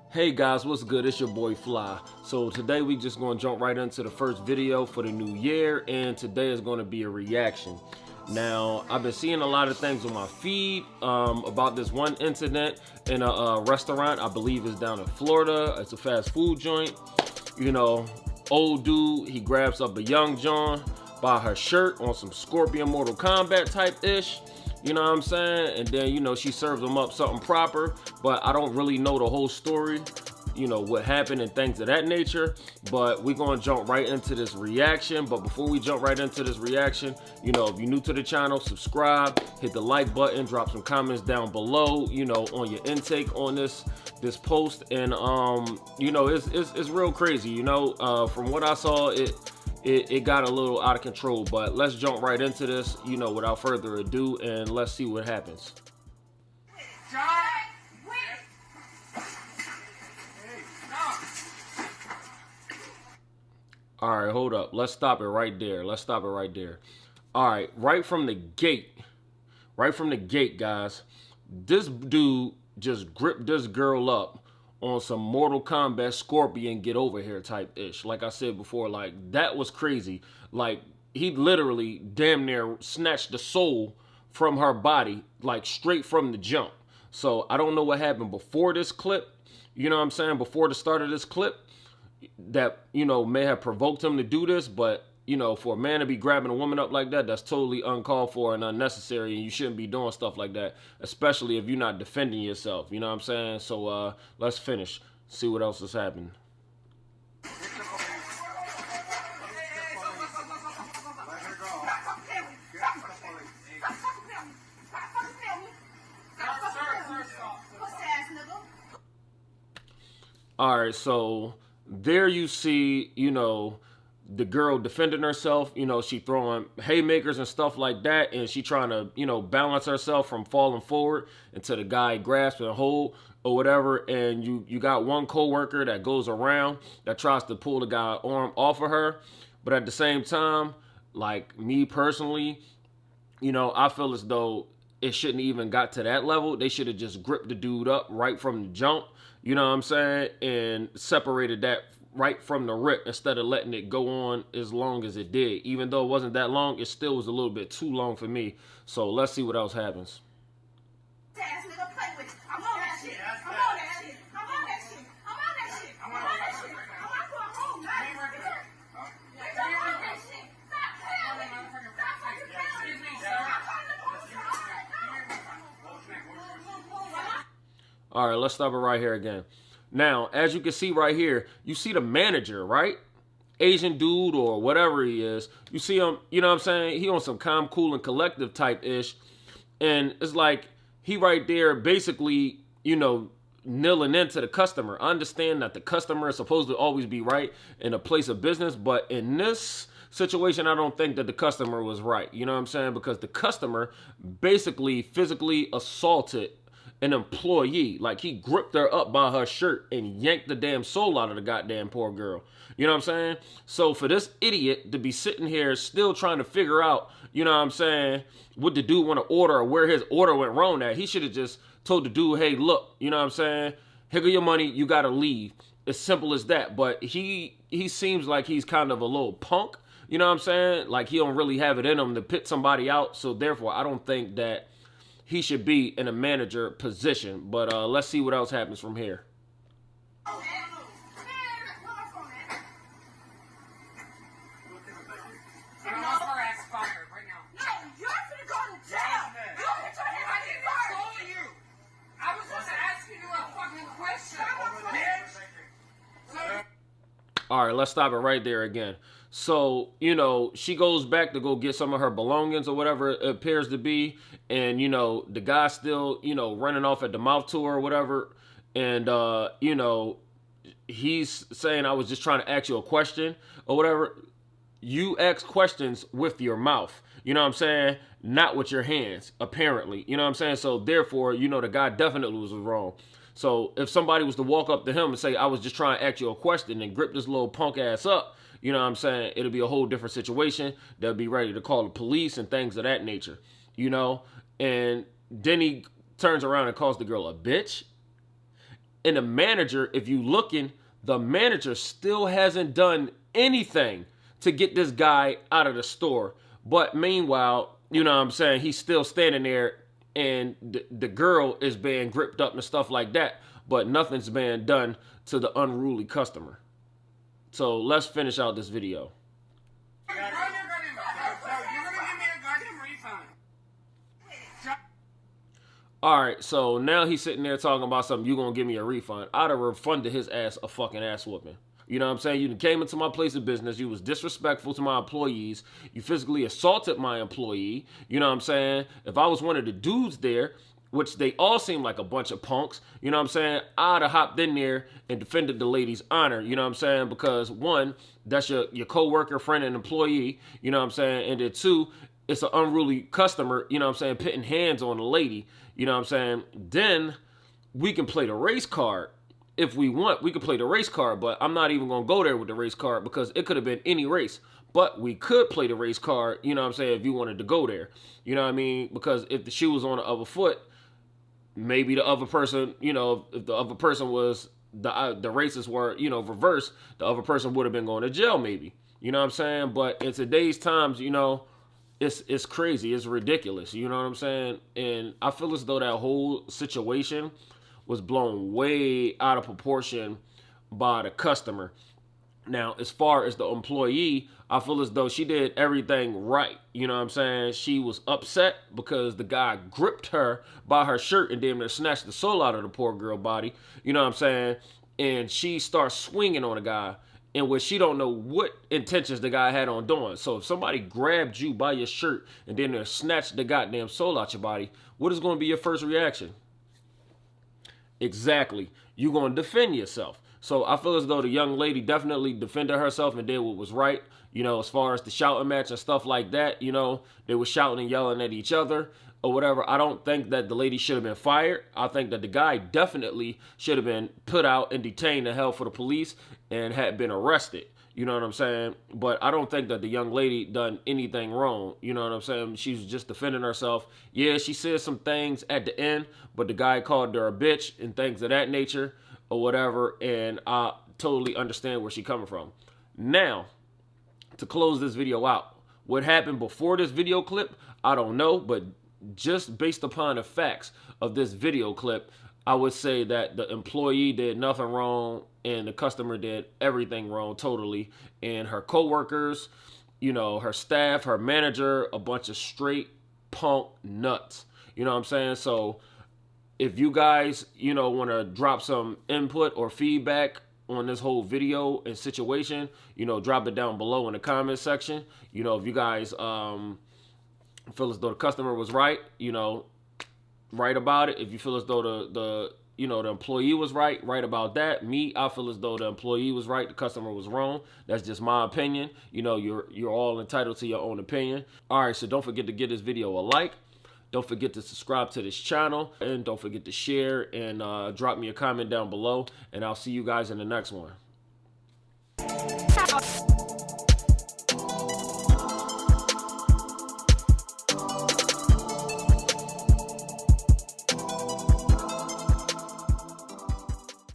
Hey guys, what's good? It's your boy Fly. So today we just gonna jump right into the first video for the new year, and today is gonna be a reaction. Now, I've been seeing a lot of things on my feed about this one incident in a restaurant. I believe it's down in Florida. It's a fast food joint. You know, old dude, he grabs up a young John by her shirt on some Scorpion Mortal Kombat type ish. You know what I'm saying? And then, you know, she serves him up something proper, but I don't really know the whole story, you know, what happened and things of that nature. But we're going to jump right into this reaction. But before we jump right into this reaction, you know, if you're new to the channel, subscribe, hit the like button, drop some comments down below, you know, on your intake on this post. And, you know, it's real crazy, you know, from what I saw, it got a little out of control, but let's jump right into this, you know, without further ado, and let's see what happens. All right, hold up. Let's stop it right there. Let's stop it right there. All right, right from the gate, guys, this dude just gripped this girl up on some Mortal Kombat Scorpion get over here type ish. Like I said before, like that was crazy. Like he literally damn near snatched the soul from her body, like straight from the jump. So I don't know what happened before this clip, you know what I'm saying, before the start of this clip that, you know, may have provoked him to do this, but you know, for a man to be grabbing a woman up like that, that's totally uncalled for and unnecessary, and you shouldn't be doing stuff like that, especially if you're not defending yourself, you know what I'm saying? So let's finish, see what else has happened. All right, so there you see, you know, the girl defending herself. You know, she throwing haymakers and stuff like that, and she trying to, you know, balance herself from falling forward until the guy grasps and hold or whatever. And you got one coworker that goes around that tries to pull the guy's arm off of her, but at the same time, like me personally, you know, I feel as though it shouldn't even got to that level. They should have just gripped the dude up right from the jump, you know what I'm saying, and separated that right from the rip instead of letting it go on as long as it did. Even though it wasn't that long, it still was a little bit too long for me. So let's see what else happens. All right, let's stop it right here again. Now, as you can see right here, you see the manager, right? Asian dude or whatever he is. You see him, you know what I'm saying? He on some calm, cool, and collective type ish. And it's like he right there basically, you know, kneeling into the customer. I understand that the customer is supposed to always be right in a place of business, but in this situation, I don't think that the customer was right. You know what I'm saying? Because the customer basically physically assaulted an employee. Like he gripped her up by her shirt and yanked the damn soul out of the goddamn poor girl. You know what I'm saying? So for this idiot to be sitting here still trying to figure out, you know what I'm saying, what the dude want to order or where his order went wrong at, he should have just told the dude, hey, look, you know what I'm saying, here go your money, you gotta leave. As simple as that. But he seems like he's kind of a little punk, you know what I'm saying? Like he don't really have it in him to pit somebody out. So therefore, I don't think that he should be in a manager position. But let's see what else happens from here. All right, let's stop it right there again. So, you know, she goes back to go get some of her belongings or whatever it appears to be. And, you know, the guy's still, you know, running off at the mouth to her or whatever. And, you know, he's saying, I was just trying to ask you a question or whatever. You ask questions with your mouth, you know what I'm saying? Not with your hands, apparently. You know what I'm saying? So, therefore, you know, the guy definitely was wrong. So if somebody was to walk up to him and say, I was just trying to ask you a question and grip this little punk ass up, you know what I'm saying? It'll be a whole different situation. They'll be ready to call the police and things of that nature, you know? And then he turns around and calls the girl a bitch. And the manager, if you looking, the manager still hasn't done anything to get this guy out of the store. But meanwhile, you know what I'm saying, he's still standing there, and the girl is being gripped up and stuff like that. But nothing's being done to the unruly customer. So let's finish out this video. All right, so now he's sitting there talking about something. You gonna give me a refund? I'd have refunded his ass a fucking ass whooping. You know what I'm saying? You came into my place of business. You was disrespectful to my employees. You physically assaulted my employee. You know what I'm saying? If I was one of the dudes there, which they all seem like a bunch of punks, you know what I'm saying, I'd have hopped in there and defended the lady's honor, you know what I'm saying? Because one, that's your co-worker, friend, and employee, you know what I'm saying? And then two, it's an unruly customer, you know what I'm saying, putting hands on the lady, you know what I'm saying? Then we can play the race card. If we want, we could play the race card, but I'm not even going to go there with the race card because it could have been any race. But we could play the race card, you know what I'm saying, if you wanted to go there. You know what I mean? Because if the shoe was on the other foot, maybe the other person, you know, if the other person was, the races were, you know, reversed, the other person would have been going to jail maybe. You know what I'm saying? But in today's times, you know, it's crazy. It's ridiculous. You know what I'm saying? And I feel as though that whole situation was blown way out of proportion by the customer. Now, as far as the employee, I feel as though she did everything right. You know what I'm saying? She was upset because the guy gripped her by her shirt and damn near snatched the soul out of the poor girl body. You know what I'm saying? And she starts swinging on the guy, in which she don't know what intentions the guy had on doing. So if somebody grabbed you by your shirt and then they snatched the goddamn soul out your body, what is going to be your first reaction? Exactly. You're going to defend yourself. So I feel as though the young lady definitely defended herself and did what was right. You know, as far as the shouting match and stuff like that, you know, they were shouting and yelling at each other or whatever. I don't think that the lady should have been fired. I think that the guy definitely should have been put out and detained and held for the police and had been arrested. You know what I'm saying? But I don't think that the young lady done anything wrong. You know what I'm saying? She was just defending herself. Yeah, she said some things at the end, but the guy called her a bitch and things of that nature or whatever. And I totally understand where she's coming from. Now, to close this video out, what happened before this video clip, I don't know. But just based upon the facts of this video clip, I would say that the employee did nothing wrong and the customer did everything wrong totally. And her coworkers, you know, her staff, her manager, a bunch of straight punk nuts. You know what I'm saying? So if you guys, you know, want to drop some input or feedback on this whole video and situation, you know, drop it down below in the comment section. You know, if you guys feel as though the customer was right, you know, right about it. If you feel as though the employee was right about that. Me, I feel as though the employee was right, the customer was wrong. That's just my opinion. You know, you're all entitled to your own opinion. All right, so don't forget to give this video a like. Don't forget to subscribe to this channel, and don't forget to share and drop me a comment down below, and I'll see you guys in the next one.